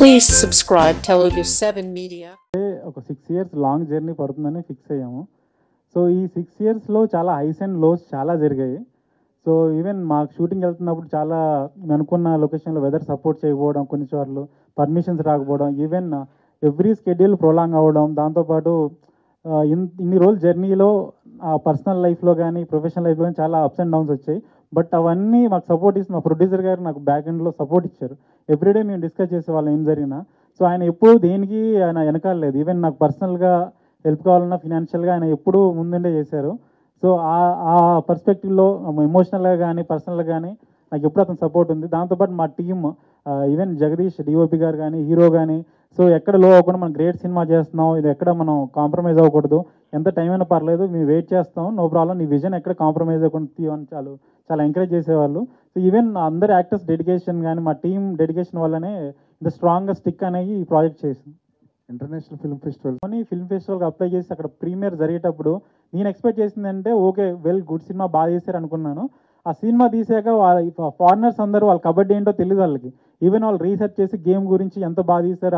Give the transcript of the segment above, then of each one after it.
Please subscribe Telugu 7 Media. ఒక 6 years long journey పడుతుందని fix అయ్యాము. సో ఈ 6 ఇయర్స్లో చాలా హైస్ అండ్ లోస్ చాలా జరిగాయి. సో ఈవెన్ మాకు షూటింగ్ వెళ్తున్నప్పుడు చాలా మేము అనుకున్న లొకేషన్లో వెదర్ సపోర్ట్ చేయకపోవడం, కొన్నిసార్లు పర్మిషన్స్ రాకపోవడం, ఈవెన్ ఎవ్రీ స్కెడ్యూల్ ప్రొలాంగ్ అవ్వడం, దాంతోపాటు ఇన్ని రోజులు జర్నీలో పర్సనల్ లైఫ్లో కానీ ప్రొఫెషనల్ లైఫ్లో కానీ చాలా అప్స్ అండ్ డౌన్స్ వచ్చాయి. బట్ అవన్నీ మాకు సపోర్ట్ ఇస్తుంది. మా ప్రొడ్యూసర్ గారు నాకు బ్యాక్ ఎండ్లో సపోర్ట్ ఇచ్చారు. ఎవ్రీడే మేము డిస్కస్ చేసేవాళ్ళం ఏం జరిగినా. సో ఆయన ఎప్పుడు దేనికి ఆయన వెనకాలలేదు. ఈవెన్ నాకు పర్సనల్గా హెల్ప్ కావాలన్నా ఫినాన్షియల్గా ఆయన ఎప్పుడూ ముందుండే చేశారు. సో ఆ పర్స్పెక్టివ్లో ఎమోషనల్గా కానీ పర్సనల్గా కానీ నాకు ఎప్పుడు అతను సపోర్ట్ ఉంది. దాంతోపాటు మా టీమ్ ఈవెన్ జగదీష్ డిఓపి గారు కానీ హీరో కానీ సో ఎక్కడ లో అవ్వకుండా మనం గ్రేట్ సినిమా చేస్తున్నాం, ఇది ఎక్కడ మనం కాంప్రమైజ్ అవ్వకూడదు, ఎంత టైం అయినా పర్లేదు మేము వెయిట్ చేస్తాం, నో ప్రాబ్లం, నీ విజన్ ఎక్కడ కాంప్రమైజ్ అవ్వకుండా తీయని చాలా ఎంకరేజ్ చేసేవాళ్ళు. సో ఈవెన్ అందరు యాక్టర్స్ డెడికేషన్ కానీ మా టీం డెడికేషన్ వల్లనే ఇంత స్ట్రాంగ్గా స్టిక్ అనేది ఈ ప్రాజెక్ట్ చేసింది. ఇంటర్నేషనల్ ఫిల్మ్ ఫెస్టివల్ ఫిల్మ్ ఫెస్టివల్కి అప్లై చేసి అక్కడ ప్రీమియర్ జరిగేటప్పుడు నేను ఎక్స్పెక్ట్ చేసిందంటే ఓకే గుడ్ సినిమా బాగా చేశారు అనుకున్నాను. ఆ సినిమా తీసాక వాళ్ళ ఫారినర్స్ అందరూ వాళ్ళ కబడ్డీ ఏంటో తెలియదు వాళ్ళకి. ఈవెన్ వాళ్ళు రీసెర్చ్ చేసి గేమ్ గురించి ఎంత బాగా తీశారు,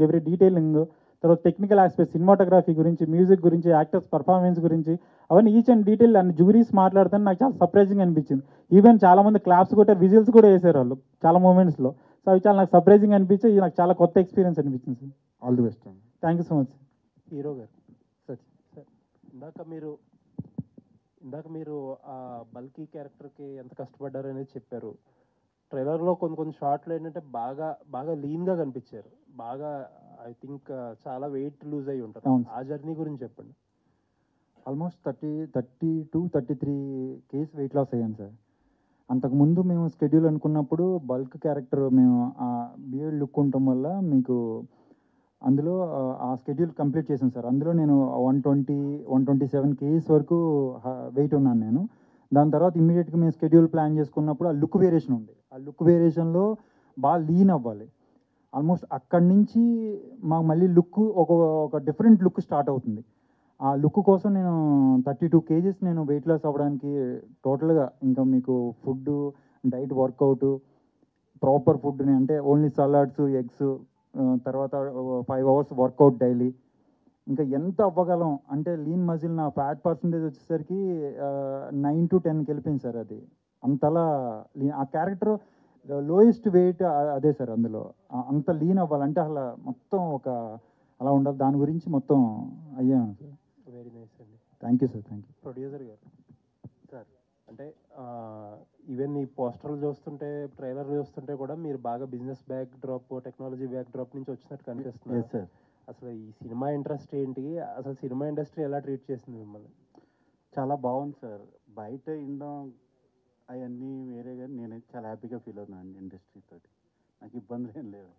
ఎవ్రీ డీటెయిలింగ్, తర్వాత టెక్నికల్ ఆస్పెక్ట్, సినిమాటోగ్రఫీ గురించి, మ్యూజిక్ గురించి, యాక్టర్స్ పర్ఫార్మెన్స్ గురించి అవన్నీ ఈచ్ అండ్ డీటెయిల్ అన్ని జూరీస్ మాట్లాడుతాను. నాకు చాలా సర్ప్రైజింగ్ అనిపించింది. ఈవెన్ చాలామంది క్లాప్స్ కొట్టారు, విజిల్స్ కూడా వేసారు వాళ్ళు చాలా మూమెంట్స్లో. సో అవి చాలా నాకు సర్ప్రైజింగ్ అనిపించి నాకు చాలా కొత్త ఎక్స్పీరియన్స్ అనిపించింది sir. All the best. Thank you so much. Hero గారు సార్ ఇందాక మీరు ఆ బల్కీ క్యారెక్టర్కి ఎంత కష్టపడ్డారు అనేది చెప్పారు. ట్రైలర్లో కొన్ని షార్ట్లు ఏంటంటే బాగా లీన్గా కనిపించారు. బాగా ఐ థింక్ చాలా వెయిట్ లూజ్ అయ్యి ఉంటారు. ఆ జర్నీ గురించి చెప్పండి. ఆల్మోస్ట్ 32-33 కేజీ వెయిట్ లాస్ అయ్యాను సార్. అంతకుముందు మేము స్కెడ్యూల్ అనుకున్నప్పుడు బల్క్ క్యారెక్టర్ మేము బియర్డ్ లుక్ ఉండటం వల్ల మీకు అందులో ఆ స్కెడ్యూల్ కంప్లీట్ చేశాను సార్. అందులో నేను 127 కేజీస్ వరకు వెయిట్ ఉన్నాను నేను. దాని తర్వాత ఇమ్మీడియట్గా మేము స్కెడ్యూల్ ప్లాన్ చేసుకున్నప్పుడు ఆ లుక్ వేరియేషన్ ఉంది. ఆ లుక్ వేరియేషన్లో బాగా లీన్ అవ్వాలి. ఆల్మోస్ట్ అక్కడి నుంచి మాకు మళ్ళీ లుక్ ఒక డిఫరెంట్ లుక్ స్టార్ట్ అవుతుంది. ఆ లుక్ కోసం నేను 32 కేజీస్ నేను వెయిట్ లాస్ అవ్వడానికి టోటల్గా ఇంకా మీకు ఫుడ్, డైట్, వర్కౌట్, ప్రాపర్ ఫుడ్ని అంటే ఓన్లీ సలాడ్స్, ఎగ్స్, తర్వాత 5 hours వర్కౌట్ డైలీ. ఇంకా ఎంత అవ్వగలం అంటే లీన్ మజిల్ నా ఫ్యాట్ పర్సంటేజ్ వచ్చేసరికి 9 to 10కి వెళ్ళిపోయింది సార్. అది అంతలా ఆ క్యారెక్టర్ లోయెస్ట్ వెయిట్ అదే సార్. అందులో అంత లీన్ అవ్వాలంటే అలా మొత్తం అలా ఉండాలి. దాని గురించి మొత్తం అయ్యాను సార్. వెరీ నైస్ అండి. Thank you sir. Thank you. Producer గారు సార్, అంటే ఈవెన్ ఈ పోస్టర్లు చూస్తుంటే, ట్రైలర్ చూస్తుంటే కూడా మీరు బాగా business back drop, technology back drop నుంచి వచ్చినట్టు కనిపిస్తుంది సార్. అసలు ఈ సినిమా ఇంట్రెస్ట్ ఏంటి, అసలు సినిమా ఇండస్ట్రీ ఎలా ట్రీట్ చేసింది మిమ్మల్ని? చాలా బాగుంది సార్. బయట ఇండం అవన్నీ వేరే, కానీ నేనైతే చాలా హ్యాపీగా ఫీల్ అవుతున్నాను ఇండస్ట్రీ తోటి. నాకు ఇబ్బందులు ఏం లేవు.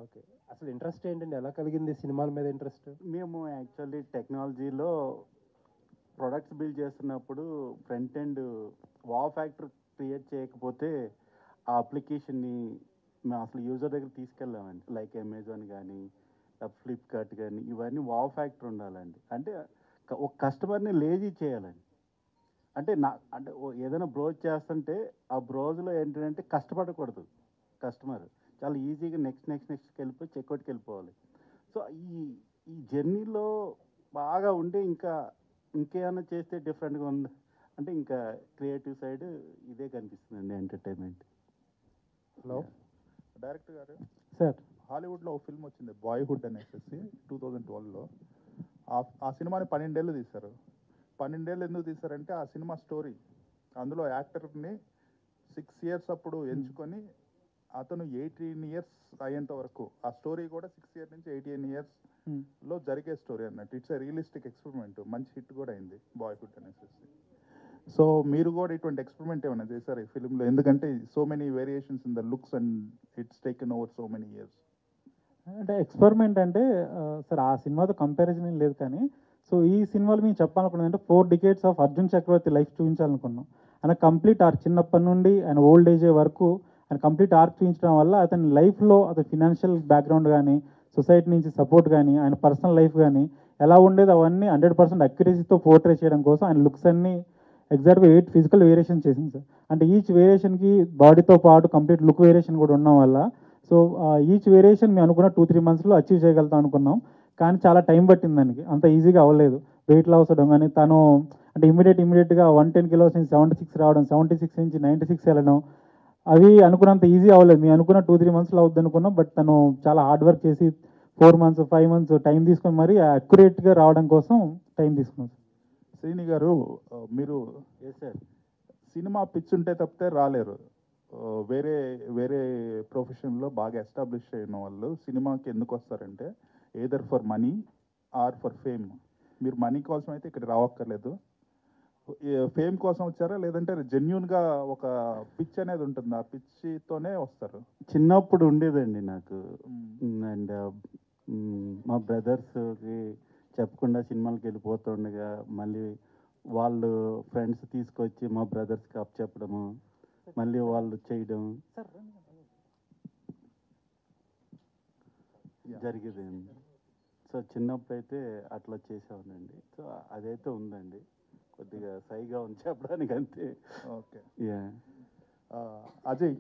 ఓకే, అసలు ఇంట్రెస్ట్ ఏంటండి, ఎలా కలిగింది సినిమాల మీద ఇంట్రెస్ట్? మేము యాక్చువల్లీ టెక్నాలజీలో ప్రొడక్ట్స్ బిల్డ్ చేస్తున్నప్పుడు front end wow factor create చేయకపోతే ఆ అప్లికేషన్ని మేము అసలు యూజర్ దగ్గర తీసుకెళ్ళామండి. లైక్ అమెజాన్ కానీ ఫ్లిప్కార్ట్ కానీ ఇవన్నీ వావ్ ఫ్యాక్టర్ ఉండాలండి. అంటే ఒక కస్టమర్ని లేజీ చేయాలండి. అంటే ఏదైనా బ్రౌజ్ చేస్తుంటే ఆ బ్రౌజ్లో ఏంటంటే కష్టపడకూడదు కస్టమర్. చాలా ఈజీగా నెక్స్ట్కి వెళ్ళిపోయి చెక్అవుట్కి వెళ్ళిపోవాలి. సో ఈ జర్నీలో బాగా ఉండి ఇంకేమైనా చేస్తే డిఫరెంట్గా ఉంది అంటే ఇంకా క్రియేటివ్ సైడ్ ఇదే కనిపిస్తుందండి, ఎంటర్టైన్మెంట్. హలో డైరెక్టర్ గారు సార్, హాలీవుడ్లో ఒక ఫిల్మ్ వచ్చింది బాయ్హుడ్ అనేసి 2012లో. ఆ సినిమాని 12 ఏళ్ళు తీశారు. 12 ఏళ్ళు ఎందుకు తీశారంటే ఆ సినిమా స్టోరీ, అందులో యాక్టర్ని 6 years అప్పుడు ఎంచుకొని అతను 18 years అయ్యేంత వరకు ఆ స్టోరీ కూడా 6 years నుంచి 18 years లో జరిగే స్టోరీ అన్నట్టు. It's realistic experiment. మంచి హిట్ కూడా అయింది బాయ్హుడ్ అనేసి. సో మీరు కూడా ఇటువంటి ఎక్స్పెరిమెంట్ ఏమైనా చేశారు ఈ ఫిలింలో? ఎందుకంటే so many variations in the looks and it's taken over so many years. అంటే ఎక్స్పెరిమెంట్ అంటే సార్ ఆ సినిమాతో కంపారిజన్ ఏం లేదు. కానీ సో ఈ సినిమాలో మేము చెప్పాలనుకున్నది అంటే 4 decades of Arjun Chakravarthy life చూపించాలనుకున్నాం. ఆయన కంప్లీట్ ఆర్క్ చిన్నప్పటి నుండి ఆయన ఓల్డ్ ఏజ్ వరకు ఆయన కంప్లీట్ ఆర్క్ చూపించడం వల్ల అతని లైఫ్లో అతని ఫినాన్షియల్ బ్యాక్గ్రౌండ్ కానీ, సొసైటీ నుంచి సపోర్ట్ కానీ, ఆయన పర్సనల్ లైఫ్ కానీ ఎలా ఉండేది అవన్నీ 100% అక్యురసీతో పోర్ట్రే చేయడం కోసం ఆయన లుక్స్ అన్నీ ఎగ్జాక్ట్గా 8 physical వేరియేషన్ చేసింది సార్. అంటే ఈచ్ వేరియేషన్కి బాడీతో పాటు కంప్లీట్ లుక్ వేరియేషన్ కూడా ఉండడం వల్ల సో ఈచ్ వేరియేషన్ మేము అనుకున్న 2-3 మంత్స్లో అచీవ్ చేయగలుగుతాం అనుకున్నాం, కానీ చాలా టైం పట్టింది దానికి. అంత ఈజీగా అవ్వలేదు. వెయిట్ లాస్ అవ్వడం కానీ తను అంటే ఇమీడియట్గా 110 కిలోస్ నుంచి 76 రావడం, 76 నుంచి 96 వెళ్ళడం, అవి అనుకున్నంత ఈజీ అవ్వలేదు. మేము అనుకున్న 2-3 మంత్స్లో అవుద్ది అనుకున్నాం, బట్ తను చాలా హార్డ్ వర్క్ చేసి 4 మంత్స్ 5 మంత్స్ టైం తీసుకొని మరీ అక్యురేట్గా రావడం కోసం టైం తీసుకున్నాం. శ్రీని గారు, మీరు సార్ సినిమా పిచ్ ఉంటే తప్పితే రాలేరు. వేరే వేరే ప్రొఫెషన్లో బాగా ఎస్టాబ్లిష్ అయిన వాళ్ళు సినిమాకి ఎందుకు వస్తారంటే either for money are for fame. మీరు మనీ కోసం అయితే ఇక్కడ రావక్కర్లేదు. ఫేమ్ కోసం వచ్చారా, లేదంటే జెన్యున్గా ఒక పిచ్ అనేది ఉంటుంది, ఆ పిచ్చితోనే వస్తారు? చిన్నప్పుడు ఉండేదండి నాకు. అండ్ మా బ్రదర్స్కి చెప్పకుండా సినిమాలకు వెళ్ళిపోతుండగా మళ్ళీ వాళ్ళు ఫ్రెండ్స్ తీసుకొచ్చి మా బ్రదర్స్కి అప్ చెప్పడము, మళ్ళీ వాళ్ళు చేయడం జరిగేదండి. సో చిన్నప్పుడు అయితే అట్లా చేసేవాడినండి. సో అదైతే ఉందండి, కొద్దిగా సైగా ఉంది చెప్పడానికి అంతే. Okay. Yeah Ajay,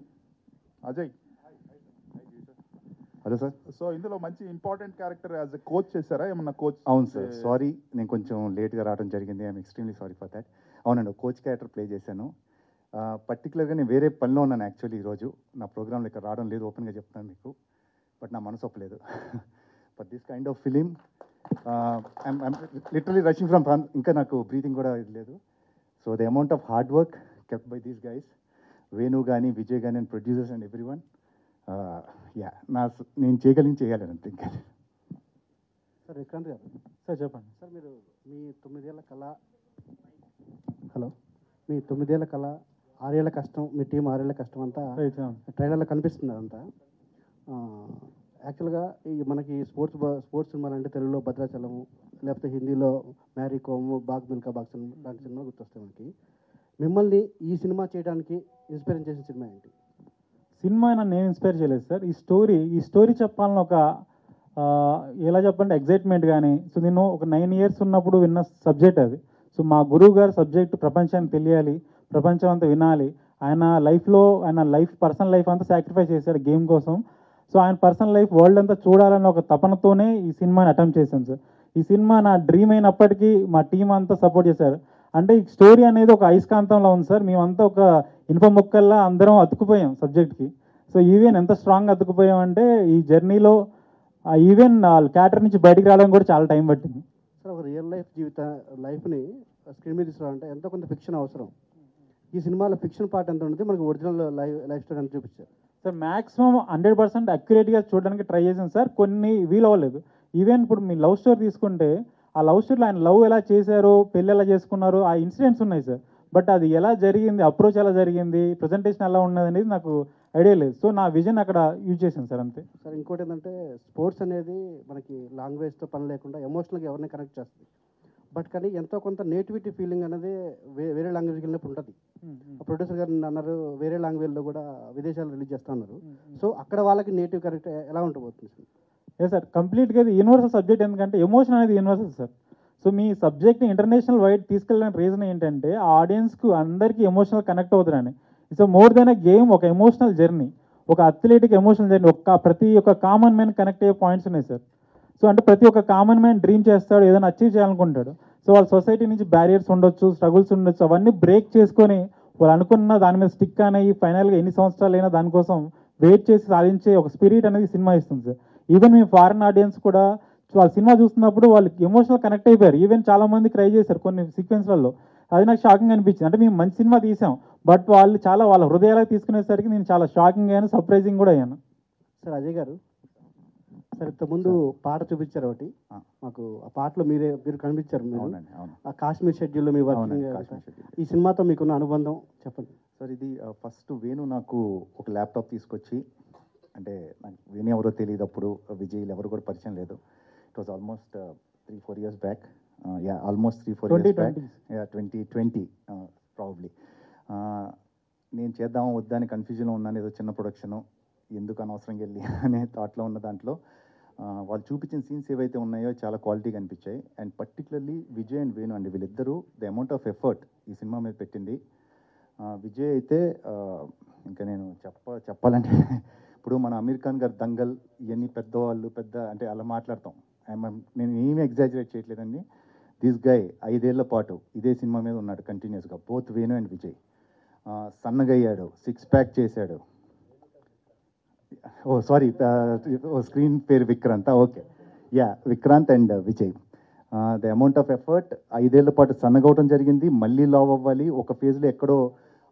hello sir. So ఇందులో మంచి important character as a coach చేశారా ఏమన్నా? కోచ్? అవును సార్, సారీ నేను కొంచెం లేట్గా రావడం జరిగింది. I'm extremely sorry for that. అవునండి, కోచ్ క్యారెక్టర్ ప్లే చేశాను. పర్టికులర్గా నేను వేరే పనిలో ఉన్నాను యాక్చువల్లీ. ఈరోజు నా ప్రోగ్రాంలో ఇక్కడ రావడం లేదు, ఓపెన్గా చెప్తాను మీకు, బట్ నా మనసు ఒప్పలేదు. But this kind of film I'm literally rushing from, ఇంకా నాకు బ్రీతింగ్ కూడా ఇది లేదు. So the amount of hard work kept by these guys, Venu కానీ విజయ్ కానీ and producers and every one, నేను చేయాలని అంతే. ఇంకా సార్ విక్రాంత్ గారు, సార్ చెప్పండి. సార్ మీరు మీ 9 ఏళ్ల కళ, మీ 9 ఏళ్ల కళ, 6 ఏళ్ల కష్టం, మీ టీం 6 ఏళ్ల కష్టం అంతా ట్రైలర్లో కనిపిస్తుంది అదంతా. యాక్చువల్గా ఈ మనకి స్పోర్ట్స్ సినిమాలు అంటే తెలుగులో భద్రాచలము, లేకపోతే హిందీలో మ్యారీ కోము, బాగ్ మిల్కా బాగ్ లాంటి సినిమా గుర్తొస్తాయి మనకి. మిమ్మల్ని ఈ సినిమా చేయడానికి ఇన్స్పైర్ చేసిన సినిమా ఏంటి? సినిమా నన్ను నేను ఇన్స్పైర్ చేయలేదు సార్. ఈ స్టోరీ చెప్పాలని ఒక ఎలా చెప్పంటే ఎగ్జైట్మెంట్ కానీ. సో నేను ఒక 9 years ఉన్నప్పుడు విన్న సబ్జెక్ట్ అది. సో మా గురువు గారు సబ్జెక్ట్ ప్రపంచానికి తెలియాలి, ప్రపంచం అంతా వినాలి. ఆయన పర్సనల్ లైఫ్ అంతా సాక్రిఫైస్ చేశారు గేమ్ కోసం. సో ఆయన పర్సనల్ లైఫ్ వరల్డ్ అంతా చూడాలన్న ఒక తపనతోనే ఈ సినిమాని అటెంప్ట్ చేశాను సార్. ఈ సినిమా నా డ్రీమ్ అయినప్పటికీ మా టీం అంతా సపోర్ట్ చేశారు. అంటే ఈ స్టోరీ అనేది ఒక అయస్కాంతంలో ఉంది సార్. మేమంతా ఒక ఇనుప ముక్కల్లా అందరం అతుకుపోయాం సబ్జెక్ట్కి. సో ఈవెన్ ఎంత స్ట్రాంగ్ అతుకుపోయాం అంటే ఈ జర్నీలో ఈవెన్ క్యారెక్టర్ నుంచి బయటికి రావడం కూడా చాలా టైం పట్టింది సార్. ఒక రియల్ లైఫ్ని స్క్రీన్ మీద తీసుకురావాలంటే ఎంతో కొంత ఫిక్షన్ అవసరం. ఈ సినిమాలో ఫిక్షన్ పార్ట్ ఎంత ఉంటుంది, మనకి ఒరిజినల్ లైఫ్ స్టోరీ ఎంత చూపించారు సార్. మ్యాక్సిమం 100% అక్యురేట్గా చూడడానికి ట్రై చేశాను సార్. కొన్ని వీలు అవ్వలేదు. ఈవెన్ ఇప్పుడు మీ లవ్ స్టోరీ తీసుకుంటే ఆ లవ్ స్టోరీలో ఆయన లవ్ ఎలా చేశారు, పెళ్ళి ఎలా చేసుకున్నారు, ఆ ఇన్సిడెంట్స్ ఉన్నాయి సార్. బట్ అది ఎలా జరిగింది, అప్రోచ్ ఎలా జరిగింది, ప్రజెంటేషన్ ఎలా ఉన్నది అనేది నాకు ఐడియా లేదు. సో నా విజన్ అక్కడ యూజ్ చేశాను సార్, అంతే సార్. ఇంకోటి ఏంటంటే స్పోర్ట్స్ అనేది మనకి లాంగ్వేజ్తో పని లేకుండా ఎమోషనల్గా ఎవరిని కనెక్ట్ చేస్తుంది. బట్ కానీ ఎంతో కొంత నేటివిటీ ఫీలింగ్ అనేది వేరే లాంగ్వేజ్కి వెళ్ళినప్పుడు ఉంటుంది. ప్రొడ్యూసర్ గారు అన్నారు వేరే లాంగ్వేజ్లో కూడా విదేశాలు రిలీజ్ చేస్తా ఉన్నారు. సో అక్కడ వాళ్ళకి నేటివ్ కరెక్ట్ ఎలా ఉండబోతుంది? సార్ కంప్లీట్గా ఇది యూనివర్సల్ సబ్జెక్ట్. ఎందుకంటే ఎమోషన్ అనేది యూనివర్సల్ సార్. సో మీ సబ్జెక్ట్ని ఇంటర్నేషనల్ వైడ్ తీసుకెళ్ళడానికి రీజన్ ఏంటంటే ఆ ఆడియన్స్కు అందరికీ ఎమోషనల్ కనెక్ట్ అవుతారని. So more than a game, ఒక ఎమోషనల్ జర్నీ, ఒక అథ్లెటిక్ ఎమోషనల్ జర్నీ. ప్రతి ఒక్క కామన్ మ్యాన్ కనెక్ట్ అయ్యే పాయింట్స్ ఉన్నాయి సార్. సో అంటే ప్రతి ఒక్క కామన్ మ్యాన్ డ్రీమ్ చేస్తాడు, ఏదైనా అచీవ్ చేయాలనుకుంటాడు. సో వాళ్ళ సొసైటీ నుంచి బ్యారియర్స్ ఉండొచ్చు, స్ట్రగుల్స్ ఉండొచ్చు, అవన్నీ బ్రేక్ చేసుకొని వాళ్ళు అనుకున్న దాని మీద స్టిక్ అనేవి ఫైనల్గా ఎన్ని సంవత్సరాలు అయినా దానికోసం వెయిట్ చేసి సాధించే ఒక స్పిరిట్ అనేది సినిమా ఇస్తుంది సార్. ఈవెన్ మీ ఫారిన్ ఆడియన్స్ కూడా వాళ్ళ సినిమా చూస్తున్నప్పుడు వాళ్ళకి ఎమోషనల్ కనెక్ట్ అయిపోయారు. ఈవెన్ చాలామంది క్రై చేశారు కొన్ని సీక్వెన్స్లలో. అది నాకు షాకింగ్ అనిపించింది. అంటే మేము మంచి సినిమా తీసాం, బట్ వాళ్ళు చాలా వాళ్ళ హృదయాలకు తీసుకునేసరికి నేను చాలా షాకింగ్ అయ్యాను, సర్ప్రైజింగ్ కూడా అయ్యాను. సార్ అజయ్ గారు, సార్ ఇంతకుముందు పాట చూపించారు ఒకటి మాకు. ఆ పాటలో మీరు కనిపించారు. ఆ కాశ్మీర్ షెడ్యూల్లో మీ వర్కింగ్. ఈ సినిమాతో మీకున్న అనుబంధం చెప్పండి సార్. ఇది ఫస్ట్ వేణు నాకు ఒక ల్యాప్టాప్ తీసుకొచ్చి, అంటే నాకు వేణు ఎవరో తెలియదు అప్పుడు, విజయ్ ఎవరు కూడా పరిచయం లేదు. It was almost 3-4 years back. Almost 3-4 years back. 2020 probably. నేను చేద్దామా వద్దా అని కన్ఫ్యూజన్లో ఉన్నాను. ఏదో చిన్న ప్రొడక్షను, ఎందుకు అనవసరంగా వెళ్ళి అనే థాట్లో ఉన్న దాంట్లో వాళ్ళు చూపించిన సీన్స్ ఏవైతే ఉన్నాయో చాలా క్వాలిటీగా అనిపించాయి. And particularly Vijay and Venu అండి, వీళ్ళిద్దరూ ద అమౌంట్ ఆఫ్ ఎఫర్ట్ ఈ సినిమా మీద పెట్టింది. విజయ్ అయితే ఇంకా నేను చెప్పాలంటే ఇప్పుడు మన అమీర్ ఖాన్ గారు దంగల్ ఇవన్నీ పెద్దవాళ్ళు పెద్ద అంటే అలా మాట్లాడతాం. నేను ఏమీ ఎగ్జాజరేట్ చేయట్లేదండి. దిస్ గై 5 ఏళ్ల పాటు ఇదే సినిమా మీద ఉన్నాడు కంటిన్యూస్గా, బోత్ వేణు అండ్ విజయ్. సన్నగయ్యాడు, 6 ప్యాక్ చేశాడు. సారీ, స్క్రీన్ పేరు Vikrant. Okay, yeah, Vikrant and Vijay. The amount of effort, 5 ఏళ్ల పాటు సన్నగవటం జరిగింది, మళ్ళీ లావ్ అవ్వాలి, ఒక ఫేజ్లో ఎక్కడో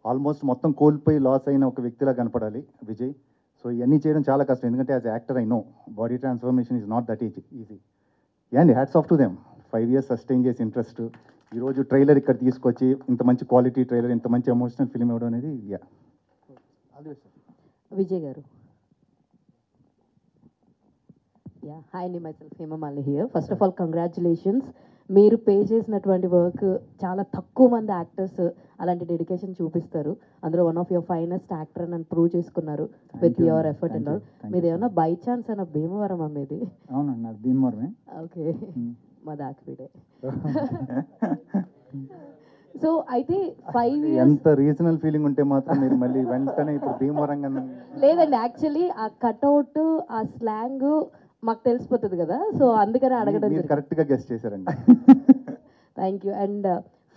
ఆల్మోస్ట్ మొత్తం కోల్పోయి లాస్ అయిన ఒక వ్యక్తిలా కనపడాలి విజయ్. సో ఇవన్నీ చేయడం చాలా కష్టం, ఎందుకంటే as actor I know body transformation is not that easy. And hats off to them, 5 years sustain చేసి ఇంట్రెస్ట్, ఈరోజు ట్రైలర్ ఇక్కడ తీసుకొచ్చి ఇంత మంచి క్వాలిటీ ట్రైలర్, ఇంత మంచి ఎమోషనల్ ఫిల్మ్ ఇవ్వడం అనేది yeah. Vijay garu. Yeah, hi అండి, myself Hemamalini here. First of all congratulations. మీరు పే చేసినటువంటి వర్క్ చాలా తక్కువ మంది యాక్టర్స్ అలాంటి డెడికేషన్ చూపిస్తారు. అందులో one of your finest actor అని ప్రూవ్ చేసుకున్నారు with your effort and all. మీది ఏమన్నా బై ఛాన్స్ అన్న భీమవరం మీది? అవునండి, అది భీమవరమే. ఓకే, మా దాకిడే. సో అయితే 5 years ఎంత రీజనల్ ఫీలింగ్ ఉంటే మాత్రం మీరు మళ్ళీ వెంటనే ఇప్పుడు భీమవరంగా. లేదండి, యాక్చువల్లీ ఆ కట్అవుట్, ఆ స్లాంగ్ మాకు తెలిసిపోతుంది కదా, సో అందుకనే అడగడం. కరెక్ట్గా గెస్ట్ చేశారండి. Thank you. And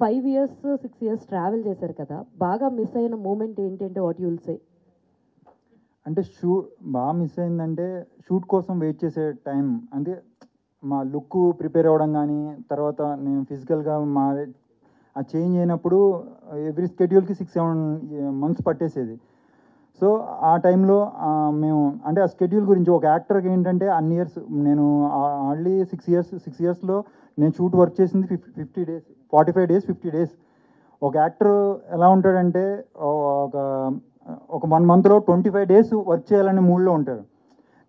5 years 6 years travel చేశారు కదా, బాగా మిస్ అయిన మూమెంట్ ఏంటి అంటే వాట్ యూ విల్ సే? అంటే బాగా మిస్ అయిందంటే షూట్ కోసం వెయిట్ చేసే టైం, అంటే మా లుక్ ప్రిపేర్ అవ్వడం కానీ, తర్వాత నేను ఫిజికల్గా ఆ చేంజ్ అయినప్పుడు ఎవ్రీ స్కెడ్యూల్కి 6-7 months పట్టేసేది. సో ఆ టైంలో మేము అంటే ఆ స్కెడ్యూల్ గురించి ఒక యాక్టర్కి ఏంటంటే అన్ని ఇయర్స్ నేను ఆల్రెడీ 6 yearsలో నేను షూట్ వర్క్ చేసింది 50 days, 45 days, 50 days. ఒక యాక్టర్ ఎలా ఉంటాడంటే ఒక 1 monthలో 25 days వర్క్ చేయాలనే మూడ్లో ఉంటాడు.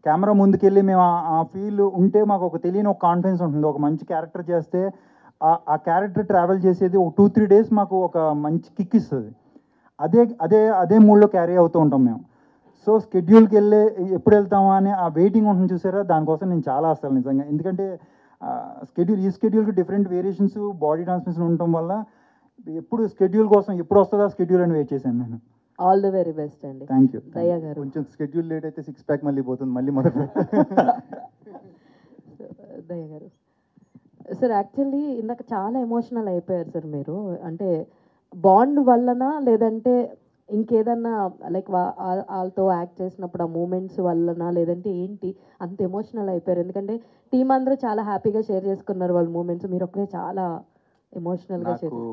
కెమెరా ముందుకెళ్ళి మేము ఆ ఫీల్ ఉంటే మాకు ఒక తెలియని ఒక కాన్ఫిడెన్స్ ఉంటుంది. ఒక మంచి క్యారెక్టర్ చేస్తే ఆ క్యారెక్టర్ ట్రావెల్ చేసేది ఒక 2-3 days మాకు ఒక మంచి కిక్ ఇస్తుంది. అదే మూడ్లో క్యారీ అవుతూ ఉంటాం మేము. సో స్కెడ్యూల్కి ఎప్పుడు వెళ్తామా అని ఆ వెయిటింగ్ ఉంటుంది చూసారా, దానికోసం నేను చాలా అసలు నిజంగా. ఎందుకంటే ఈ స్కెడ్యూల్కి డిఫరెంట్ వేరియేషన్స్, బాడీ ట్రాన్స్మిషన్ ఉండటం వల్ల ఎప్పుడు స్కెడ్యూల్ కోసం ఎప్పుడు వస్తుందా స్కెడ్యూల్ అని వెయిట్ చేశాను నేను. ఆల్ ది వెరీ బెస్ట్ అండి. Thank you. దయా గారు. కొంచెం స్కెడ్యూల్ లేట్ అయితే 6 ప్యాక్ మళ్ళీ పోతుంది, మళ్ళీ మొదలు. దయా గారు. సార్ యాక్చువల్లీ ఇందాక చాలా ఎమోషనల్ అయిపోయారు సార్ మీరు. అంటే బాండ్ వల్లనా లేదంటే ఇంకేదన్నా లైక్ వాళ్ళతో యాక్ట్ చేసినప్పుడు ఆ మూమెంట్స్ వల్లనా లేదంటే ఏంటి అంత ఎమోషనల్ అయిపోయారు? ఎందుకంటే టీం అందరూ చాలా హ్యాపీగా షేర్ చేసుకున్నారు వాళ్ళ మూమెంట్స్, మీరు ఒక్కడే చాలా ఎమోషనల్గా షేర్. నాకు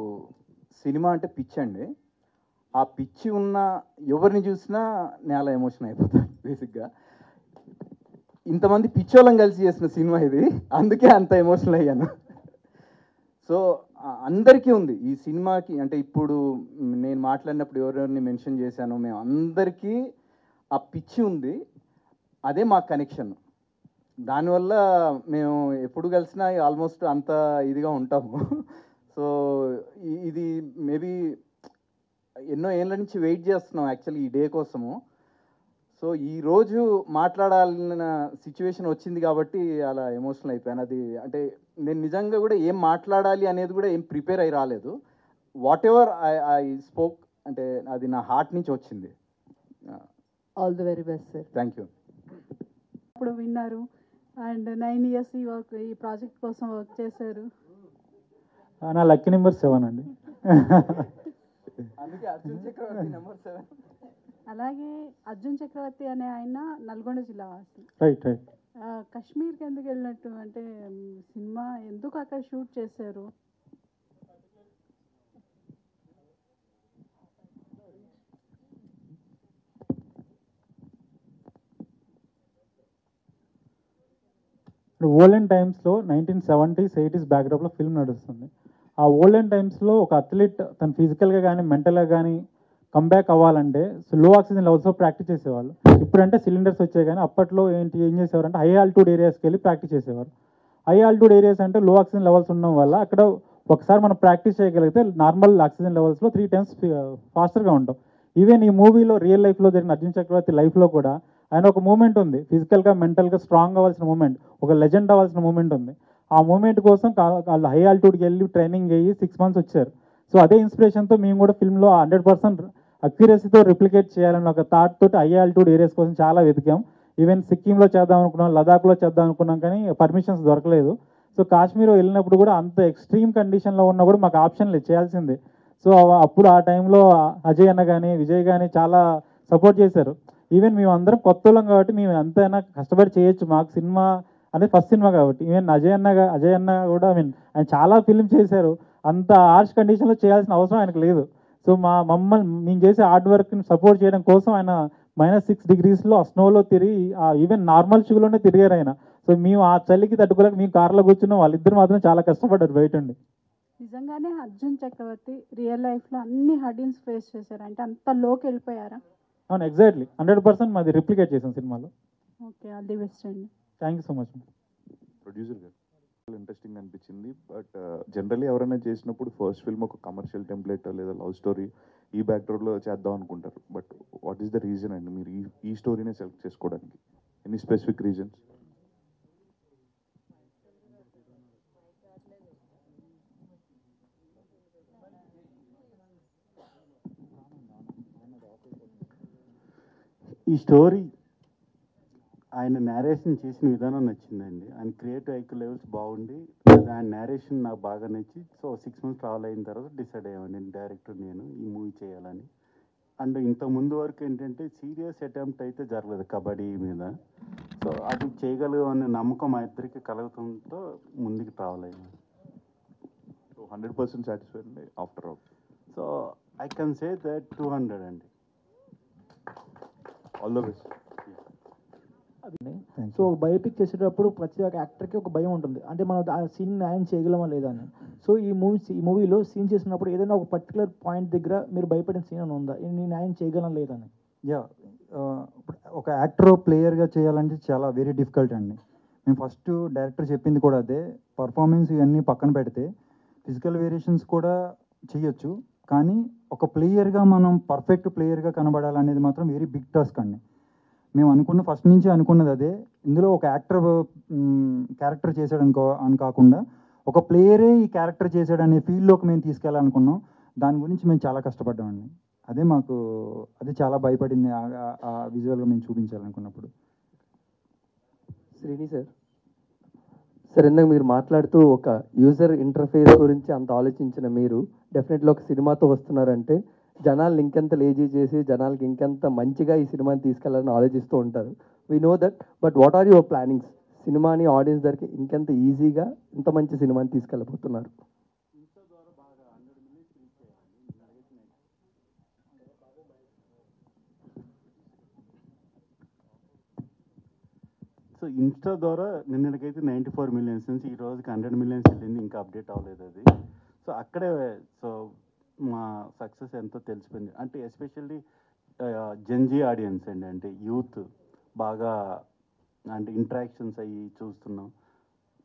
సినిమా అంటే పిచ్చి అండి. ఆ పిచ్చి ఉన్న ఎవరిని చూసినా నేను అలా ఎమోషన్ అయిపోతాను బేసిక్గా. ఇంతమంది పిచ్చోళ్ళం కలిసి చేసిన సినిమా ఇది, అందుకే అంత ఎమోషనల్ అయ్యాను. సో అందరికీ ఉంది ఈ సినిమాకి. అంటే ఇప్పుడు నేను మాట్లాడినప్పుడు ఎవరెవరిని మెన్షన్ చేశాను, మేము అందరికీ ఆ పిచ్చి ఉంది, అదే మా కనెక్షన్. దానివల్ల మేము ఎప్పుడు కలిసినా ఆల్మోస్ట్ అంత ఇదిగా ఉంటాము. సో ఇది మేబీ ఎన్నో ఏళ్ళ నుంచి వెయిట్ చేస్తున్నాం యాక్చువల్లీ ఈ డే కోసము. సో ఈరోజు మాట్లాడాలన్న సిచ్యువేషన్ వచ్చింది కాబట్టి అలా ఎమోషనల్ అయిపోయాను. అది అంటే నేను నిజంగా కూడా ఏం మాట్లాడాలి అనేది కూడా ఏం ప్రిపేర్ అయి రాలేదు. వాట్ ఎవర్ ఐ స్పోక్ అంటే అది నా హార్ట్ నుంచి వచ్చింది. All the very best sir. Thank you. ఇప్పుడు విన్నారు అండ్ 9 years ఈ ప్రాజెక్ట్ కోసం వర్క్ చేశారు. నా లక్కీ నెంబర్ 7 అండి. అందుకే అర్జున్ చక్రవర్తి నెంబర్ 7. అలాగే అర్జున్ చక్రవర్తి అనే ఆయన నల్గొండ జిల్లా వాసి. రైట్. కాశ్మీర్కి ఎందుకు వెళ్ళినట్టు, అంటే సినిమా ఎందుకు అక్కడ షూట్ చేశారు? ఓల్డెన్ టైమ్స్లో 1970s 80s బ్యాక్డ్రాప్లో ఫిల్మ్ నడుస్తుంది. ఆ ఓల్డెన్ టైమ్స్లో ఒక అథ్లీట్ తన ఫిజికల్గా కానీ మెంటల్గా కానీ కంబ్యాక్ అవ్వాలంటే లో ఆక్సిజన్ లెవెల్స్లో ప్రాక్టీస్ చేసేవాళ్ళు. ఇప్పుడంటే సిలిండర్స్ వచ్చాయి, కానీ అప్పట్లో ఏం చేసేవారంటే హై ఆల్టిట్యూడ్ ఏరియాస్కి వెళ్ళి ప్రాక్టీస్ చేసేవారు. హై ఆల్టిట్యూడ్ ఏరియాస్ అంటే లో ఆక్సిజన్ లెవెల్స్ ఉండడం వల్ల అక్కడ ఒకసారి మనం ప్రాక్టీస్ చేయగలిగితే నార్మల్ ఆక్సిజన్ లెవెల్స్లో 3 times ఫాస్టర్గా ఉంటాం. ఈవెన్ ఈ మూవీలో రియల్ లైఫ్లో జరిగిన అర్జున్ చక్రవర్తి లైఫ్లో కూడా ఆయన ఒక మూమెంట్ ఉంది, ఫిజికల్గా మెంటల్గా స్ట్రాంగ్ అవ్వాల్సిన మూమెంట్, ఒక లెజెండ్ అవ్వాల్సిన మూమెంట్ ఉంది. ఆ మూమెంట్ కోసం వాళ్ళు హై ఆల్టిట్యూడ్కి వెళ్ళి ట్రైనింగ్ అయ్యి 6 months వచ్చారు. సో అదే ఇన్స్పిరేషన్తో మేము కూడా ఫిల్మ్లో 100% అక్యురసీతో రిప్లికేట్ చేయాలని ఒక థాట్ తోటి హై ఆల్టిట్యూడ్ ఏరియాస్ కోసం చాలా వెతికాం. ఈవెన్ సిక్కింలో చేద్దాం అనుకున్నాం, లదాఖ్లో చేద్దాం అనుకున్నాం, కానీ పర్మిషన్స్ దొరకలేదు. సో కాశ్మీర్ వెళ్ళినప్పుడు కూడా అంత ఎక్స్ట్రీమ్ కండిషన్లో ఉన్నా కూడా మాకు ఆప్షన్ లేదు, చేయాల్సిందే. సో అప్పుడు ఆ టైంలో అజయ్ అన్న కానీ విజయ్ కానీ చాలా సపోర్ట్ చేశారు. ఈవెన్ మేము అందరం కొత్త వాళ్ళం కాబట్టి మేము ఎంతైనా కష్టపడి చేయొచ్చు, మాకు సినిమా అనేది ఫస్ట్ సినిమా కాబట్టి. ఈవెన్ అజయ్ అన్న కూడా ఆయన చాలా ఫిల్మ్ చేశారు, అంత హార్ష్ కండిషన్లో చేయాల్సిన అవసరం ఆయనకు లేదు. సో మమ్మల్ని మేము చేసే హార్డ్ వర్క్ని సపోర్ట్ చేయడం కోసం ఆయన -6 degreesలో స్నోలో తిరిగి ఈవెన్ నార్మల్ షూలోనే తిరిగారు ఆయన. సో మేము ఆ చలికి తట్టుకోలేక మేము కార్లో కూర్చున్నాం, వాళ్ళిద్దరు మాత్రం చాలా కష్టపడ్డారు బయట ఉండి. నిజంగానే అర్జున్ చక్రవర్తి రియల్ లైఫ్లో అన్ని హర్డిల్స్ ఫేస్ చేశారు, అంటే అంత లోకి వెళ్ళిపోయారా? అవును, ఎగ్జాక్ట్లీ 100% మాది రిప్లికేట్ చేసాం సినిమాలో. ఓకే, ఆల్ ది బెస్ట్ అండి. Thank you so much. Producer గారు ఇంట్రెస్టింగ్ అనిపించింది. బట్ జనరల్లీ ఎవరైనా చేసినప్పుడు ఫస్ట్ ఫిల్మ్ ఒక కమర్షియల్ టెంప్లెట్ లేదా లవ్ స్టోరీ ఈ బ్యాక్డ్రాప్లో చేద్దాం అనుకుంటారు. But what is the reason అండి మీరు ఈ స్టోరీనే సెలెక్ట్ చేసుకోవడానికి? Any specific reasons? ఈ స్టోరీ ఆయన నేరేషన్ చేసిన విధానం నచ్చిందండి. ఆయన క్రియేటివ్ ఐక్యూ లెవెల్స్ బాగుండి ఆయన నేరేషన్ నాకు బాగా నచ్చి, సో 6 months ట్రావెల్ అయిన తర్వాత డిసైడ్ అయ్యామండి డైరెక్టర్ నేను ఈ మూవీ చేయాలని. అండ్ ఇంత ముందు వరకు ఏంటంటే సీరియస్ అటెంప్ట్ అయితే జరగలేదు కబడ్డీ మీద. సో అది చేయగలమనే నమ్మకం మా ఇద్దరికి కలుగుతుందో ముందుకు ట్రావెల్ అయ్యాను. సో 100% సాటిస్ఫైడ్ అండి after all? So I can say that 200 అండి. All the best. So biopic చేసేటప్పుడు ప్రతి ఒక్క యాక్టర్కి ఒక భయం ఉంటుంది, అంటే మనం ఆ సీన్ న్యాయం చేయగలమా లేదా అని. సో ఈ మూవీలో సీన్ చేసినప్పుడు ఏదైనా ఒక పర్టికులర్ పాయింట్ దగ్గర మీరు భయపడిన సీన్ అని ఉందా, నేను న్యాయం చేయగలం లేదని? యా, ఒక యాక్టర్ ప్లేయర్గా చేయాలంటే చాలా వెరీ డిఫికల్ట్ అండి. మేము ఫస్ట్ డైరెక్టర్ చెప్పింది కూడా అదే, పర్ఫార్మెన్స్ ఇవన్నీ పక్కన పెడితే ఫిజికల్ వేరియేషన్స్ కూడా చేయొచ్చు, కానీ ఒక ప్లేయర్గా మనం పర్ఫెక్ట్ ప్లేయర్గా కనబడాలనేది మాత్రం వెరీ బిగ్ టాస్క్ అండి. మేము ఫస్ట్ నుంచి అనుకున్నది అదే. ఇందులో ఒక క్యారెక్టర్ చేశాడు అని కాకుండా ఒక ప్లేయరే ఈ క్యారెక్టర్ చేశాడు అనే ఫీల్డ్లోకి మేము తీసుకెళ్ళాలనుకున్నాం. దాని గురించి మేము చాలా కష్టపడ్డామండి. అదే చాలా భయపడింది ఆ విజువల్గా మేము చూపించాలనుకున్నప్పుడు. శ్రీని సార్ ఇందాక మీరు మాట్లాడుతూ ఒక యూజర్ ఇంటర్ఫేస్ గురించి అంత ఆలోచించిన మీరు డెఫినెట్గా ఒక సినిమాతో వస్తున్నారంటే జనాల్ని ఇంకెంత లేజీ చేసి జనాలకి ఇంకెంత మంచిగా ఈ సినిమాని తీసుకెళ్లాలని ఆలోచిస్తూ ఉంటారు. We know that, but what are your plannings? సినిమాని ఆడియన్స్ దగ్గరికి ఇంకెంత ఈజీగా ఇంత మంచి సినిమాని తీసుకెళ్ళబోతున్నారు? సో ఇన్స్టా ద్వారా నిన్నటికైతే 94 million నుంచి ఈ రోజుకి 100 million వెళ్ళింది, ఇంకా అప్డేట్ అవ్వలేదు అది. సో అక్కడే మా సక్సెస్ ఎంతో తెలిసిపోయింది. అంటే ఎస్పెషల్లీ జెన్జీ ఆడియన్స్ అండి, అంటే యూత్ బాగా అంటే ఇంటరాక్షన్స్ అయ్యి చూస్తున్నాం,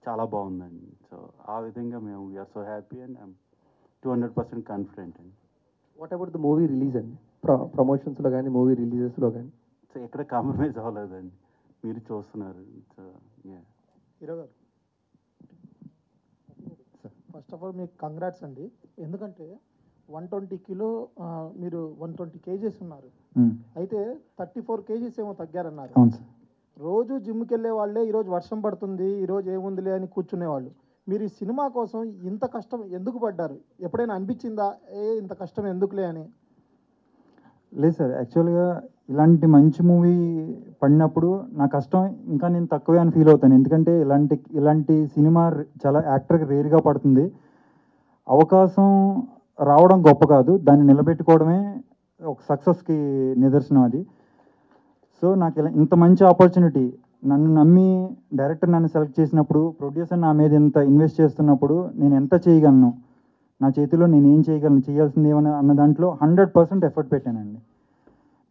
చాలా బాగుందండి. సో ఆ విధంగా మేము we're so happy and I'm 200% confident అండి. What about the movie release అండి? ప్రమోషన్స్లో కానీ మూవీ రిలీజెస్లో కానీ? సో ఎక్కడ కాంప్రమైజ్ అవ్వలేదండి, మీరు చూస్తున్నారు. సో హీరో గారు, ఫస్ట్ ఆఫ్ ఆల్ మీకు కంగ్రాట్స్ అండి. ఎందుకంటే 120 కిలో మీరు 120 kgs ఉన్నారు, అయితే 34 kgs ఏమో తగ్గారన్నారు. రోజు జిమ్కి వెళ్ళే వాళ్ళే ఈరోజు వర్షం పడుతుంది, ఈరోజు ఏముందిలే అని కూర్చునేవాళ్ళు. మీరు ఈ సినిమా కోసం ఇంత కష్టం ఎందుకు పడ్డారు? ఎప్పుడైనా అనిపించిందా ఇంత కష్టం ఎందుకులే అని? లేదు సార్, యాక్చువల్గా ఇలాంటి మంచి మూవీ పడినప్పుడు నా కష్టం ఇంకా నేను తక్కువే అని ఫీల్ అవుతాను. ఎందుకంటే ఇలాంటి సినిమా చాలా యాక్టర్కి రేర్గా పడుతుంది. అవకాశం రావడం గొప్ప కాదు, దాన్ని నిలబెట్టుకోవడమే ఒక సక్సెస్కి నిదర్శనం అది. సో నాకు ఇంత మంచి ఆపర్చునిటీ, నన్ను నమ్మి డైరెక్టర్ నన్ను సెలెక్ట్ చేసినప్పుడు, ప్రొడ్యూసర్ నా మీద ఇంత ఇన్వెస్ట్ చేస్తున్నప్పుడు నేను ఎంత చేయగలను, నా చేతిలో నేను ఏం చేయగలను, చేయాల్సింది ఏమన్నా అన్న దాంట్లో 100% ఎఫర్ట్ పెట్టానండి.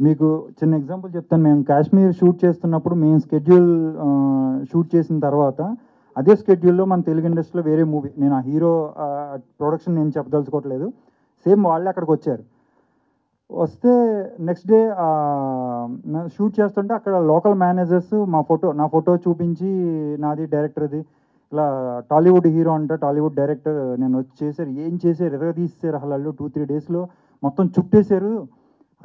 మీకు చిన్న ఎగ్జాంపుల్ చెప్తాను. మేము కాశ్మీర్ షూట్ చేస్తున్నప్పుడు మేము స్కెడ్యూల్ షూట్ చేసిన తర్వాత అదే స్కెడ్యూల్లో మన తెలుగు ఇండస్ట్రీలో వేరే మూవీ, నేను ఆ హీరో ప్రొడక్షన్ నేను చెప్పదలుచుకోవట్లేదు, సేమ్ వాళ్ళే అక్కడికి వచ్చారు. వస్తే నెక్స్ట్ డే షూట్ చేస్తుంటే అక్కడ లోకల్ మేనేజర్స్ నా ఫోటో చూపించి, నాది డైరెక్టర్ది, ఇలా టాలీవుడ్ హీరో అంట, టాలీవుడ్ డైరెక్టర్, నేను వచ్చి చేశారు, ఏం చేశారు, ఎర్ర తీసేశారు, అసలు 2-3 daysలో మొత్తం చుట్టేశారు,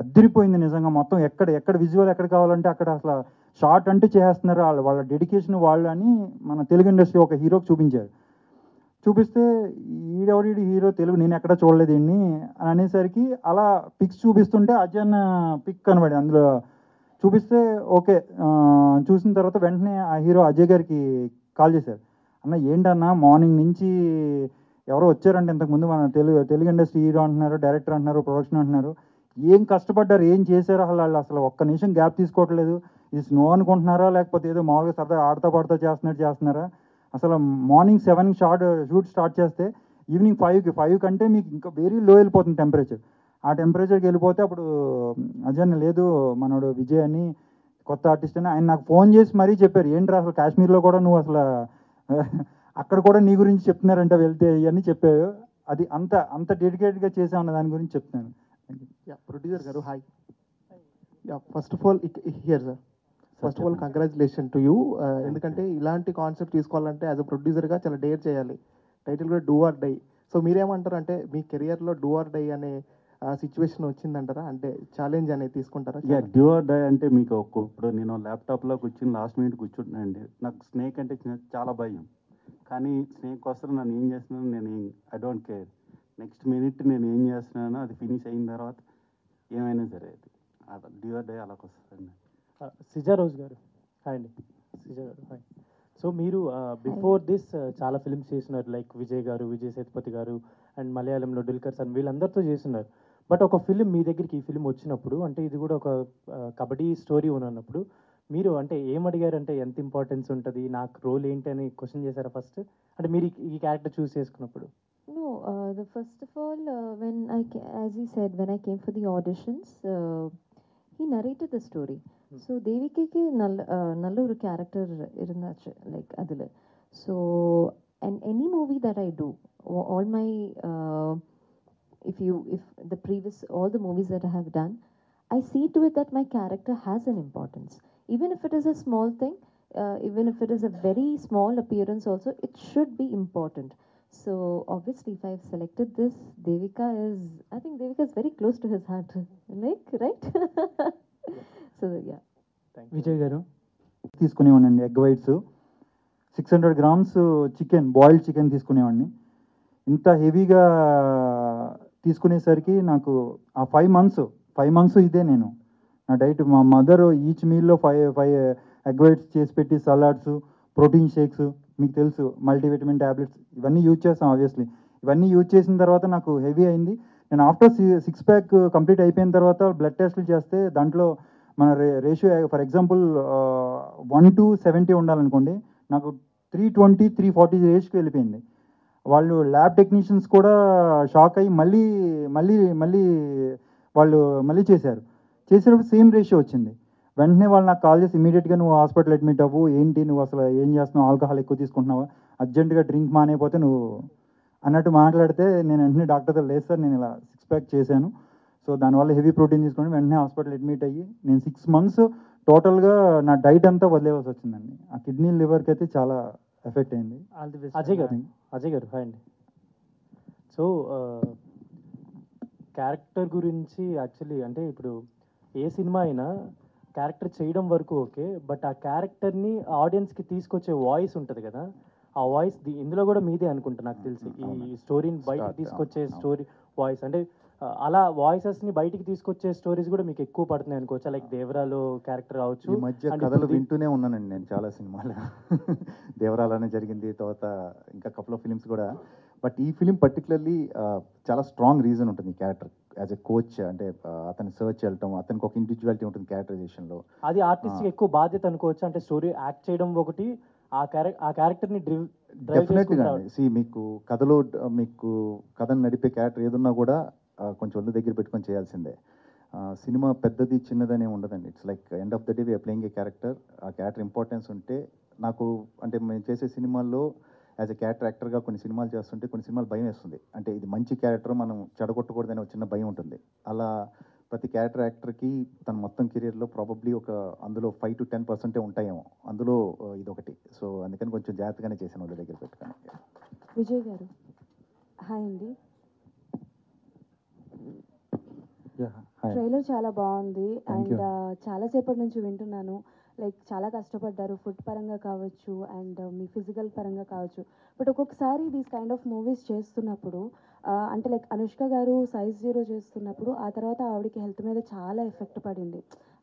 అదిరిపోయింది నిజంగా. మొత్తం ఎక్కడ ఎక్కడ విజువల్ ఎక్కడ కావాలంటే అక్కడ అసలు షార్ట్ అంటే చేస్తున్నారు. వాళ్ళ డెడికేషన్ వాళ్ళు అని మన తెలుగు ఇండస్ట్రీ ఒక హీరోకి చూపించారు. చూపిస్తే ఈడెవడి హీరో తెలుగు నేను ఎక్కడ చూడలేదు ఈయన్ని అని అనేసరికి అలా పిక్స్ చూపిస్తుంటే అజయ్ పిక్ కనబడి అందులో చూపిస్తే ఓకే. చూసిన తర్వాత వెంటనే ఆ హీరో అజయ్ గారికి కాల్ చేశారు. అన్న ఏంటన్నా మార్నింగ్ నుంచి ఎవరో వచ్చారంటే ఇంతకుముందు మన తెలుగు ఇండస్ట్రీ హీరో అంటున్నారు, డైరెక్టర్ అంటున్నారు, ప్రొడక్షన్ అంటున్నారు. ఏం కష్టపడ్డారు, ఏం చేశారు, వాళ్ళు అసలు ఒక్క నిమిషం గ్యాప్ తీసుకోవట్లేదు. ఇది స్నో అనుకుంటున్నారా లేకపోతే ఏదో మామూలుగా సరదా ఆడతా పాడుతా చేస్తున్నారా? అసలు మార్నింగ్ 7కి షూట్ స్టార్ట్ చేస్తే ఈవినింగ్ 5 కంటే మీకు ఇంకా వెరీ లో వెళ్ళిపోతుంది టెంపరేచర్. ఆ టెంపరేచర్కి వెళ్ళిపోతే అప్పుడు అజయ్ లేదు మనోడు విజయ్ అని కొత్త ఆర్టిస్ట్ అని ఆయన నాకు ఫోన్ చేసి మరీ చెప్పారు. ఏంట్రా అసలు కాశ్మీర్లో కూడా నువ్వు అసలు అక్కడ కూడా నీ గురించి చెప్తున్నారంట వెళ్తే ఇవన్నీ చెప్పారు. అది అంత డెడికేటెడ్గా చేసామన్న దాని గురించి చెప్తున్నాను. ప్రొడ్యూసర్ గారు hi. First of all here sir, first of all congratulation to you. ఎందుకంటే ఇలాంటి కాన్సెప్ట్ తీసుకోవాలంటే యాజ్ అ ప్రొడ్యూసర్గా చాలా డేర్ చేయాలి. టైటిల్ కూడా డూ ఆర్ డై. సో మీరేమంటారు, అంటే మీ కెరియర్లో డూ ఆర్ డై అనే సిచ్యువేషన్ వచ్చిందంటారా? అంటే ఛాలెంజ్ అనేది తీసుకుంటారా? డ్యూ ఆర్ డై అంటే మీకు ఇప్పుడు నేను ల్యాప్టాప్లో కూర్చుని లాస్ట్ మినిట్ కూర్చుంటున్నానండి. నాకు స్నేక్ అంటే చాలా భయం. కానీ స్నేక్ కోసం నన్ను ఏం చేస్తున్నాను నేను I don't care. Next minute నేను ఏం చేస్తున్నానో అది ఫినిష్ అయిన తర్వాత ఏమైనా సరే అది డ్యూ ఆర్ డై అలాగ వస్తుందండి. సిజా రోజ్ గారు హాయ్ అండి. సిజా గారు హాయ్. సో మీరు బిఫోర్ దిస్ చాలా ఫిల్మ్స్ చేస్తున్నారు, లైక్ విజయ్ గారు, విజయ్ సేతుపతి గారు అండ్ మలయాళంలో డుల్కర్ సన్ వీళ్ళందరితో చేస్తున్నారు. బట్ ఒక ఫిలిం మీ దగ్గరికి ఈ ఫిలిం వచ్చినప్పుడు అంటే ఇది కూడా ఒక కబడ్డీ స్టోరీ ఉన్నప్పుడు మీరు అంటే ఏం అడిగారంటే ఎంత ఇంపార్టెన్స్ ఉంటుంది, నాకు రోల్ ఏంటి అని క్వశ్చన్ చేశారా ఫస్ట్? అంటే మీరు ఈ క్యారెక్టర్ చూస్ చేసుకున్నప్పుడు? No, first of all, as he said, when I came for the auditions, he narrated the story. So Devikike Nalluru character irundachu, like adile. So and any movie that I do, all my if all the movies that I have done, I see to it that my character has an importance. Even if it is a small thing, even if it is a very small appearance also, it should be important. So obviously if I've selected this, I think Devika is very close to his heart, like, right? So yeah. Vijay garu తీసుకునేవాడిని egg whites 600 grams chicken, boiled chicken తీసుకునేవాడిని. ఇంత హెవీగా తీసుకునేసరికి నాకు ఆ 5 months ఇదే నేను నా diet. మా మదర్ ఈచ్ మీల్లో 5 ఎగ్ వైట్స్ చేసి పెట్టి సలాడ్స్, ప్రోటీన్ షేక్స్, మీకు తెలుసు మల్టీవిటమిన్ ట్యాబ్లెట్స్ ఇవన్నీ యూజ్ చేస్తాం. ఆబ్వియస్లీ ఇవన్నీ యూజ్ చేసిన తర్వాత నాకు హెవీ అయింది. నేను ఆఫ్టర్ 6 pack కంప్లీట్ అయిపోయిన తర్వాత బ్లడ్ టెస్ట్లు చేస్తే దాంట్లో మన రేషియో ఫర్ ఎగ్జాంపుల్ 1:70 ఉండాలనుకోండి, నాకు 320, 340 రేషియోకి వెళ్ళిపోయింది. వాళ్ళు ల్యాబ్ టెక్నీషియన్స్ కూడా షాక్ అయ్యి మళ్ళీ వాళ్ళు చేశారు. చేసేటప్పుడు సేమ్ రేషియో వచ్చింది. వెంటనే వాళ్ళు నాకు కాల్ చేసి ఇమీడియట్గా నువ్వు హాస్పిటల్ అడ్మిట్ అవ్వు, ఏంటి నువ్వు అసలు ఏం చేస్తున్నావు, ఆల్కహాల్ ఎక్కువ తీసుకుంటున్నావా, అర్జెంటుగా డ్రింక్ మానేపోతే నువ్వు అన్నట్టు మాట్లాడితే నేను వెంటనే డాక్టర్తో లేదు సార్ నేను ఇలా 6 pack చేశాను, సో దానివల్ల హెవీ ప్రోటీన్ తీసుకొని వెంటనే హాస్పిటల్ అడ్మిట్ అయ్యి నేను 6 months టోటల్గా నా డైట్ అంతా వదిలేవాల్సి వచ్చిందండి. ఆ కిడ్నీ లివర్కి అయితే చాలా ఎఫెక్ట్ అయింది. అజయ్ గారు హాయ్ అండి. సో క్యారెక్టర్ గురించి యాక్చువల్లీ అంటే ఇప్పుడు ఏ సినిమా అయినా క్యారెక్టర్ చేయడం వరకు ఓకే, బట్ ఆ క్యారెక్టర్ని ఆడియన్స్కి తీసుకొచ్చే వాయిస్ ఉంటుంది కదా, ఆ వాయిస్ ఇందులో కూడా మీదే అనుకుంటా నాకు తెలిసి. ఈ స్టోరీని బయటకు తీసుకొచ్చే స్టోరీ వాయిస్ అంటే అలా వాయిసెస్ని బయటికి తీసుకొచ్చే స్టోరీస్ కూడా మీకు ఎక్కువ పడుతున్నాయి అనుకోవచ్చా? లైక్ దేవరాలో క్యారెక్టర్ కావచ్చు. ఈ మధ్య కథలు వింటూనే ఉన్నానండి నేను చాలా సినిమాలు. దేవరాలోనే జరిగింది, తర్వాత ఇంకా కపుల్ ఆఫ్ ఫిలిమ్స్ కూడా. బట్ ఈ ఫిలిం పర్టికులర్లీ చాలా స్ట్రాంగ్ రీజన్ ఉంటుంది ఈ క్యారెక్టర్ యాజ్ ఎ కోచ్. అంటే అతను సర్చ్ వెళ్ళటం, అతనికి ఒక ఇండివిజువాలిటీ ఉంటుంది క్యారెక్టరైజేషన్లో. అది ఆర్టిస్ట్కి ఎక్కువ బాధ్యత అనుకోవచ్చు. అంటే స్టోరీ యాక్ట్ చేయడం ఒకటి, ఆ క్యారెక్టర్ని డెఫినెట్గా మీకు కథలో మీకు కథను నడిపే క్యారెక్టర్ ఏదున్నా కూడా కొంచెం ఒళ్ళు దగ్గర పెట్టుకొని చేయాల్సిందే. సినిమా పెద్దది చిన్నదనే ఉండదండి. It's like end of the day we are playing a character. ఆ క్యారెక్టర్ ఇంపార్టెన్స్ ఉంటే నాకు అంటే మేము చేసే సినిమాల్లో యాజ్ ఎ క్యారెక్టర్ యాక్టర్గా కొన్ని సినిమాలు చేస్తుంటే కొన్ని సినిమాలు భయం వేస్తుంది. అంటే ఇది మంచి క్యారెక్టర్ మనం చెడగొట్టకూడదనే ఒక చిన్న భయం ఉంటుంది. అలా ప్రతి క్యారెక్టర్ యాక్టర్కి తన మొత్తం కెరీర్లో ప్రాబబ్లీ ఒక అందులో 5 to 10% ఉంటాయేమో, అందులో ఇదొకటి. సో అందుకని కొంచెం జాగ్రత్తగానే చేశాను వాళ్ళ దగ్గర పెట్టుకొని. విజయ్ గారు హాయ్ అండి. Yeah, hi. ట్రైలర్ చాలా బాగుంది Thank అండ్ you. చాలాసేపటి నుంచి వింటున్నాను. లైక్ చాలా కష్టపడ్డారు ఫుడ్ పరంగా కావచ్చు అండ్ మీ ఫిజికల్ పరంగా కావచ్చు. బట్ ఒక్కొక్కసారి దీస్ కైండ్ ఆఫ్ మూవీస్ చేస్తున్నప్పుడు అంటే లైక్ అనుష్క గారు సైజ్ 0 చేస్తున్నప్పుడు ఆ తర్వాత ఆవిడకి హెల్త్ మీద చాలా ఎఫెక్ట్ పడింది.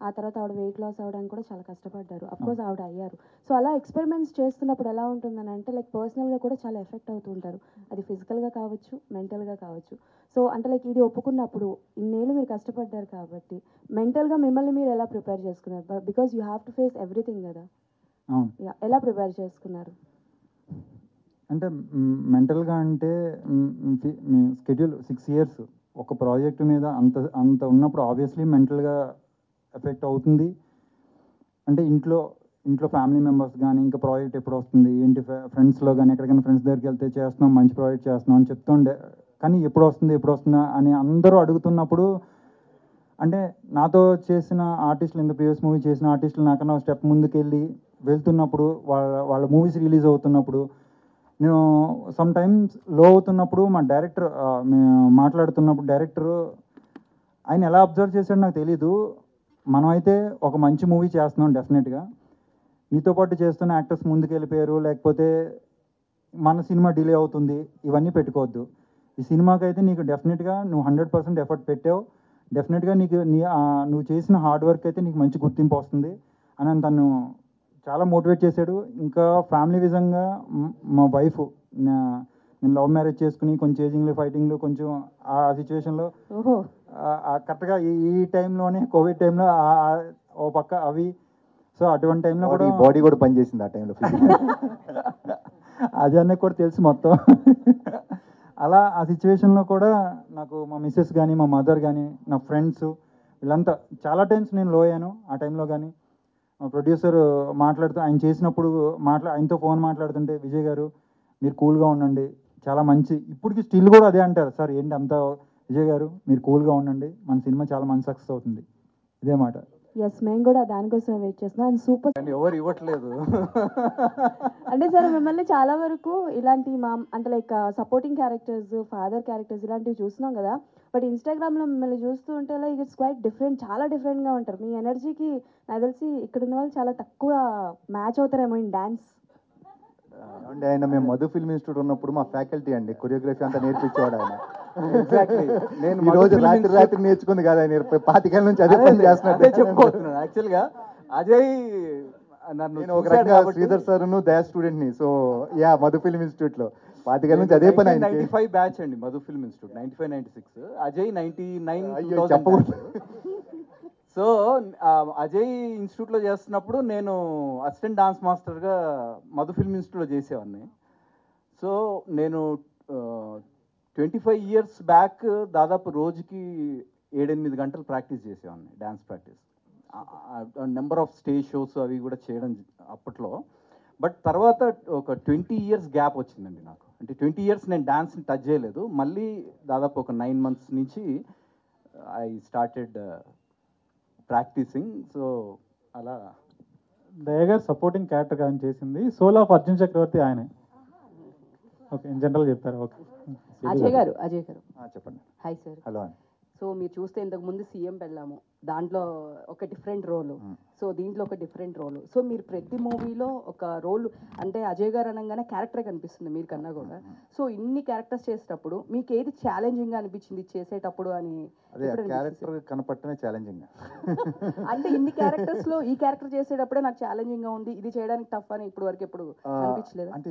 ఆ తర్వాత ఆవిడ వెయిట్ లాస్ అవ్వడానికి కూడా చాలా కష్టపడ్డారు. అఫ్కోర్స్ ఆవిడ అయ్యారు. సో అలా ఎక్స్పెరిమెంట్స్ చేస్తున్నప్పుడు ఎలా ఉంటుందని అంటే లైక్ పర్సనల్గా కూడా చాలా ఎఫెక్ట్ అవుతూ ఉంటారు. అది ఫిజికల్గా కావచ్చు, మెంటల్గా కావచ్చు. సో అంటే లైక్ ఇది ఒప్పుకున్నప్పుడు ఇన్నేళ్ళు మీరు కష్టపడ్డారు కాబట్టి మెంటల్గా మిమ్మల్ని మీరు ఎలా ప్రిపేర్ చేసుకున్నారు? Because you have to face everything కదా. అవును. ఎలా ప్రిపేర్ చేసుకున్నారు? అంటే మెంటల్గా అంటే స్కెడ్యూల్ 6 years ఒక ప్రాజెక్ట్ మీద అంత అంత ఉన్నప్పుడు ఆబ్వియస్లీ మెంటల్గా ఎఫెక్ట్ అవుతుంది. అంటే ఇంట్లో ఫ్యామిలీ మెంబర్స్ కానీ ఇంకా ప్రాజెక్ట్ ఎప్పుడు వస్తుంది ఏంటి, ఫ్రెండ్స్లో కానీ ఎక్కడికైనా ఫ్రెండ్స్ దగ్గరికి వెళ్తే చేస్తున్నాం మంచి ప్రాజెక్ట్ చేస్తున్నాం అని చెప్తుండే, కానీ ఎప్పుడు వస్తుందా అని అందరూ అడుగుతున్నప్పుడు, అంటే నాతో చేసిన ఆర్టిస్టులు ఇంత ప్రీవియస్ మూవీ చేసిన ఆర్టిస్టులు నాకన్నా స్టెప్ ముందుకెళ్ళి వెళ్తున్నప్పుడు వాళ్ళ మూవీస్ రిలీజ్ అవుతున్నప్పుడు నేను సమ్ టైమ్స్ లో అవుతున్నప్పుడు మా డైరెక్టర్ మాట్లాడుతున్నప్పుడు డైరెక్టర్ ఆయన ఎలా అబ్జర్వ్ చేశాడో నాకు తెలీదు. మనమైతే ఒక మంచి మూవీ చేస్తున్నాం డెఫినెట్గా, నీతో పాటు చేస్తున్న యాక్టర్స్ ముందుకు వెళ్ళిపోయారు లేకపోతే మన సినిమా డిలే అవుతుంది ఇవన్నీ పెట్టుకోవద్దు. ఈ సినిమాకైతే నీకు డెఫినెట్గా నువ్వు 100% ఎఫర్ట్ పెట్టావు, డెఫినెట్గా నీకు నువ్వు చేసిన హార్డ్ వర్క్ అయితే నీకు మంచి గుర్తింపు వస్తుంది అని తను చాలా మోటివేట్ చేశాడు. ఇంకా ఫ్యామిలీ విధంగా మా వైఫ్, నేను లవ్ మ్యారేజ్ చేసుకుని కొంచెం ఏజింగ్లో ఫైటింగ్లో కొంచెం ఆ సిచ్యువేషన్లో కరెక్ట్గా ఈ టైంలోనే కోవిడ్ టైంలో ఓ పక్క అవి, సో అటువంటి టైంలో కూడా బాడీ కూడా పనిచేసింది ఆ టైంలో. అజానికి కూడా తెలుసు మొత్తం. అలా ఆ సిచ్యువేషన్లో కూడా నాకు మా మిస్సెస్ కానీ మా మదర్ కానీ నా ఫ్రెండ్స్ వీళ్ళంతా చాలా టైమ్స్ నేను లో అయ్యాను ఆ టైంలో. కానీ ప్రొడ్యూసర్ మాట్లాడుతూ ఆయన చేసినప్పుడు ఆయనతో ఫోన్ మాట్లాడుతుంటే, విజయ్ గారు మీరు కూల్గా ఉండండి చాలా మంచి, ఇప్పటికి స్టిల్ కూడా అదే అంటారు, సార్ ఏంటి అంతా విజయ్ గారు మీరు కూల్గా ఉండండి మన సినిమా చాలా మంచి సక్సెస్ అవుతుంది, ఇదే మాట. ఎస్, మేము కూడా దానికోసం వెయిట్ చేస్తున్నాం. అండ్ సూపర్ ఎవరు ఇవ్వట్లేదు. అంటే సార్ మిమ్మల్ని చాలా వరకు ఇలాంటి అంటే like supporting characters, father characters ఇలాంటివి చూస్తున్నాం కదా. బట్ ఇన్స్టాగ్రామ్లో మిమ్మల్ని చూస్తూ ఉంటే లైక్ ఇట్స్ క్వైట్ డిఫరెంట్, చాలా డిఫరెంట్గా ఉంటారు. మీ ఎనర్జీకి నాకు తెలిసి ఇక్కడ ఉన్న వాళ్ళు చాలా తక్కువ మ్యాచ్ అవుతారేమో ఇన్ డాన్స్. అంటే ఆయన మేము మధు ఫిల్మ్ ఇన్స్టిట్యూట్ ఉన్నప్పుడు మా ఫ్యాకల్టీ అండి, కొరియోగ్రఫీ అంతా నేర్పించేవాడు ఆయన. నేను ఈ రోజు రాత్రి నేర్చుకుంది కదా ఆయన 25 ఏళ్ళ నుంచి అదే పని చేస్తున్నట్టే చెప్పుకోతున్నాను. యాక్చువల్గా అజయ్ నేను ఒక రకంగా శ్రీధర్ సార్ దయా స్టూడెంట్ ని, so yeah Madhu film institute లో 25 ఏళ్ళ నుంచి అదే పని. 95 బ్యాచ్ అండి మధు ఫిల్మ్ ఇన్స్టిట్యూట్, 95-96. అజయ్ 99. చెప్పకూడదు. సో అజయ్ ఇన్స్టిట్యూట్లో చేస్తున్నప్పుడు నేను అసిస్టెంట్ డాన్స్ మాస్టర్గా మధు ఫిల్మ్ ఇన్స్టిట్యూట్లో చేసేవాడిని. సో నేను 25 years బ్యాక్ దాదాపు రోజుకి 7-8 గంటలు ప్రాక్టీస్ చేసేవాడిని, dance practice. Number of stage shows అవి కూడా చేయడం అప్పట్లో. బట్ తర్వాత ఒక 20 years గ్యాప్ వచ్చిందండి నాకు. అంటే 20 years నేను డాన్స్ని టచ్ చేయలేదు. మళ్ళీ దాదాపు ఒక 9 months నుంచి ఐ స్టార్టెడ్ ప్రాక్టీసింగ్. సో అలా దయగారు సపోర్టింగ్ క్యారెక్టర్ కానీ చేసింది. సోల్ ఆఫ్ అర్జున్ చక్రవర్తి ఆయనే. ఓకే, ఇన్ జనరల్ చెప్తారు. ఓకే, అజయ్ గారు చెప్పండి. Hi sir. హలో. సో మీరు చూస్తే ఇంతకు ముందు సీఎం వెళ్ళాము, దాంట్లో ఒక డిఫరెంట్ రోలు, సో దీంట్లో ఒక డిఫరెంట్ రోలు. సో మీరు ప్రతి మూవీలో ఒక రోల్, అంటే అజయ్ గారు అనగానే క్యారెక్టరే కనిపిస్తుంది మీరు కన్నా కూడా. సో ఇన్ని క్యారెక్టర్స్ చేసేటప్పుడు మీకు ఏది ఛాలెంజింగ్గా అనిపించింది చేసేటప్పుడు అని? అదే క్యారెక్టర్ కనపడటమే ఛాలెంజింగ్. అంటే ఇన్ని క్యారెక్టర్స్లో ఈ క్యారెక్టర్ చేసేటప్పుడే నాకు ఛాలెంజింగ్గా ఉంది, ఇది చేయడానికి టఫ్ అని ఇప్పుడు వరకు ఎప్పుడు అనిపించలేదు? అంటే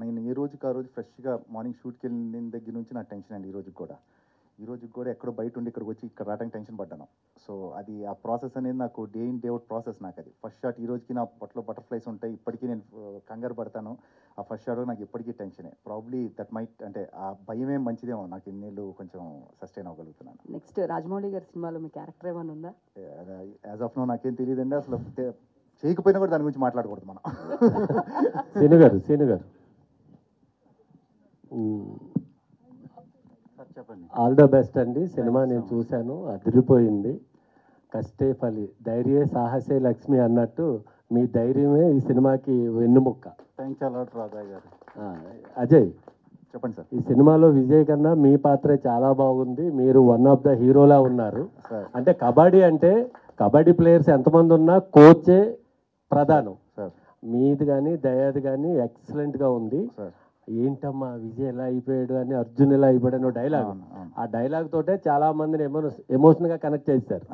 నేను ఏ రోజుకి ఆ రోజు ఫ్రెష్గా మార్నింగ్ షూట్కి వెళ్ళిన దగ్గర నుంచి నాకు టెన్షన్ అండి. ఈ రోజుకి కూడా ఎక్కడో బయట ఉండి ఇక్కడికి వచ్చి ఇక్కడ రావడానికి టెన్షన్ పడ్డాను. సో అది ఆ ప్రాసెస్ అనేది నాకు day in day out process. నాకు అది ఫస్ట్ షాట్ ఈ రోజుకి నా పొట్టలో బటర్ఫ్లైస్ ఉంటాయి, ఇప్పటికీ నేను కంగారు పడతాను. ఆ ఫస్ట్ షాట్ నాకు ఇప్పటికీ టెన్షనే. ప్రాబ్లీ దట్ మైట్, అంటే ఆ భయమే మంచిదేమో, నాకు ఇన్నేళ్ళు కొంచెం సస్టైన్ అవ్వగలుగుతున్నాను. నెక్స్ట్ రాజమౌళి గారి సినిమాలో మీ క్యారెక్టర్ ఏమైనా ఉందా? యాజ్ ఆఫ్ నో నాకేం తెలియదండి. అసలు చేయకపోయినా కూడా దాని గురించి మాట్లాడకూడదు మనం. సీను గారు చెప్పండి. ఆల్ ద బెస్ట్ అండి. సినిమా నేను చూశాను, అదిరిపోయింది. కష్టే ఫలి ధైర్యే సాహసే లక్ష్మి అన్నట్టు మీ ధైర్యమే ఈ సినిమాకి వెన్నుముక్క. థ్యాంక్స్ అలాట్ రాజా గారు. అజయ్, చెప్పండి సార్. ఈ సినిమాలో విజయ్ కన్నా మీ పాత్రే చాలా బాగుంది. మీరు వన్ ఆఫ్ ద హీరోలా ఉన్నారు. అంటే కబడ్డీ అంటే కబడ్డీ ప్లేయర్స్ ఎంతమంది ఉన్నా కోచే ప్రధానం. మీది కానీ దయాది కానీ ఎక్సలెంట్గా ఉంది. ఏంటమ్మా విజయ్ ఎలా అయిపోయాడు అని, అర్జున్ ఎలా అయిపోయాడు అని డైలాగ్, ఆ డైలాగ్ తోటే చాలా మందిని ఎమోషనల్గా కనెక్ట్ చేశారు.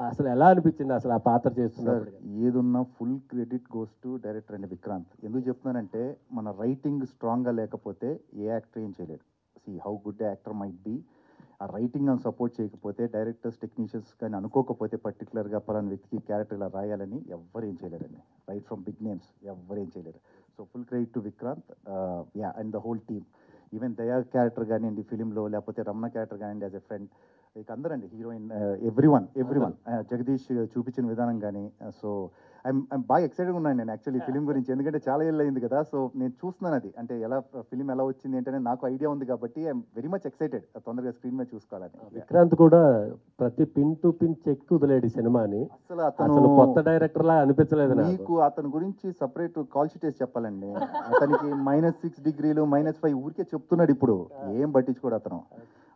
అసలు ఎలా అనిపించింది అసలు ఆ పాత్ర చేస్తున్నారు? ఏదున్నా full credit goes to director అండి విక్రాంత్. ఎందుకు చెప్తున్నానంటే మన రైటింగ్ స్ట్రాంగ్గా లేకపోతే ఏ యాక్టర్ ఏం చేయలేడు. See how good actor might be, ఆ రైటింగ్ అని సపోర్ట్ చేయకపోతే, డైరెక్టర్స్ టెక్నీషియన్స్ కానీ అనుకోకపోతే పర్టికులర్గా పలానా వ్యక్తికి క్యారెక్టర్ ఇలా రాయాలని ఎవ్వరు ఏం చేయలేరండి. రైట్ ఫ్రమ్ బిగ్ నేమ్స్ ఎవ్వరు ఏం చేయలేరు. So full credit to Vikrant and the whole team. Even దయా క్యారెక్టర్ కానివ్వండి ఫిలింలో, లేకపోతే రమణ క్యారెక్టర్ కానివ్వండి యాజ్ ఎ ఫ్రెండ్, ఇక అందరండి హీరోయిన్, ఎవ్రీవన్ జగదీష్ చూపించిన విధానం కానీ. సో ఐమ్ బాగా ఎక్సైటెడ్గా ఉన్నాను నేను యాక్చువల్లీ ఫిలిం గురించి, ఎందుకంటే చాలా ఏళ్ళు అయింది కదా. సో నేను చూస్తున్నాను అది అంటే ఎలా ఫిలిం ఎలా వచ్చింది ఏంటనే నాకు ఐడియా ఉంది కాబట్టి ఐఎమ్ వెరీ మచ్ ఎక్సైటెడ్ తొందరగా స్క్రీన్ మీద చూసుకోవాలని. విక్రాంత్ కూడా ప్రతి పిన్ టు పిన్ చెక్ వదిలేడు సినిమాని. అసలు కొత్త డైరెక్టర్ లా అనిపించలేదు మీకు. అతని గురించి సపరేట్ కాల్ షీట్ వేసి చెప్పాలండి. అతనికి -6 డిగ్రీలు -5 ఊరికే చెప్తున్నాడు ఇప్పుడు, ఏం పట్టించుకోడు అతను.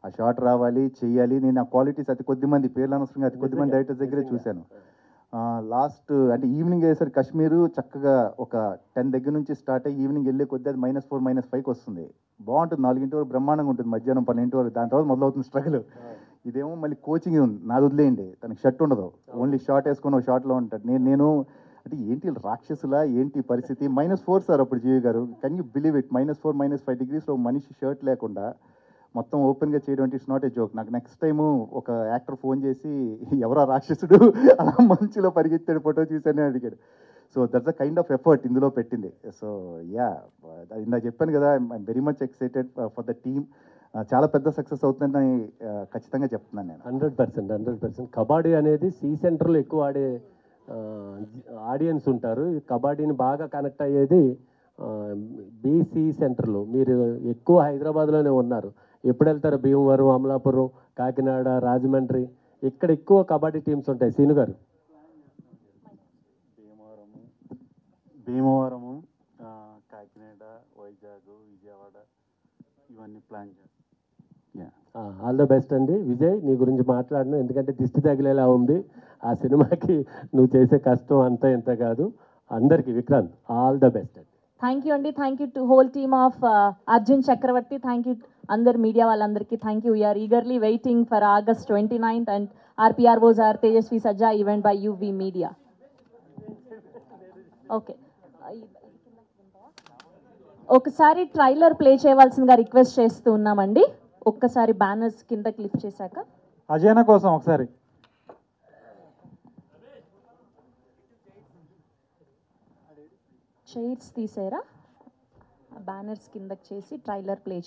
ఆ షాట్ రావాలి చెయ్యాలి. నేను ఆ క్వాలిటీస్ అతి కొద్ది మంది, పేర్లు అనవసరంగా అతి కొద్ది మంది డైరెక్టర్స్ దగ్గరే చూశాను. లాస్ట్ అంటే ఈవినింగ్ అయ్యేసరికి కాశ్మీరు చక్కగా ఒక 10 దగ్గర నుంచి స్టార్ట్ అయ్యి ఈవినింగ్ వెళ్ళే కొద్దీ అది -4 -5కి వస్తుంది. బాగుంటుంది. 4 వరకు బ్రహ్మాండంగా ఉంటుంది, మధ్యాహ్నం 12 వరకు. దాని తర్వాత మొదలవుతుంది స్ట్రగుల్. ఇదేమో మళ్ళీ కోచింగ్ ఉంది, నాది వదిలేయండి. తనకి షర్ట్ ఉండదు, ఓన్లీ షార్ట్ వేసుకొని ఒక షార్ట్లో ఉంటాడు. నేను అంటే ఏంటి రాక్షసులా ఏంటి పరిస్థితి. -4 సార్ అప్పుడు జీవి గారు, కెన్ యూ బిలీవ్ ఇట్? -4 -5 డిగ్రీస్లో మనిషి షర్ట్ లేకుండా మొత్తం ఓపెన్గా చేయడం అంటే ఇట్స్ నాట్ ఏ జోక్. నాకు నెక్స్ట్ టైము ఒక యాక్టర్ ఫోన్ చేసి ఎవరా రాక్షసుడు అలా మంచులో పరిగెత్తాడు ఫోటో చూసానే అడిగాడు. So that's the kind of effort ఇందులో పెట్టింది. సో ఇందా చెప్పాను కదా, I'm very much excited for the team. చాలా పెద్ద సక్సెస్ అవుతుందని ఖచ్చితంగా చెప్తున్నాను నేను. 100%. కబడ్డీ అనేది సి సెంటర్లో ఎక్కువ ఆడే ఆడియన్స్ ఉంటారు. కబడ్డీని బాగా కనెక్ట్ అయ్యేది బీసీ సెంటర్లో. మీరు ఎక్కువ హైదరాబాద్లోనే ఉన్నారు. ఎప్పుడు వెళ్తారు? భీమవరం, అమలాపురం, కాకినాడ, రాజమండ్రి, ఇక్కడ ఎక్కువ కబడ్డీ టీమ్స్ ఉంటాయి. సీను గారు భీమవరము, కాకినాడ, వైజాగ్, విజయవాడ ఇవన్నీ ప్లాన్ చేస్తాం. ఆల్ ద బెస్ట్ అండి. విజయ్ నీ గురించి మాట్లాడను, ఎందుకంటే దిష్టి తగిలేలా ఉంది ఆ సినిమాకి. నువ్వు చేసే కష్టం అంతా ఇంత కాదు. అందరికీ విక్రాంత్ ఆల్ ద బెస్ట్ అండి. థ్యాంక్ యూ అండి. Thank you to whole team of Arjun Chakravarthy. Thank you అందరు మీడియా వాళ్ళందరికీ thank you. We are eagerly waiting for August 29th and RPROs are Tejasvi Sajja event by UV Media. Okay, ఒకసారి trailer play చేయవలసిందిగా request చేస్తూ ఉన్నామండి. ఒక్కసారి banners కింద click చేశాక అజయన కోసం ఒకసారి చైర్స్ తీసారా, బ్యానర్స్ కిందకి చేసి ట్రైలర్ ప్లే చేయాలి.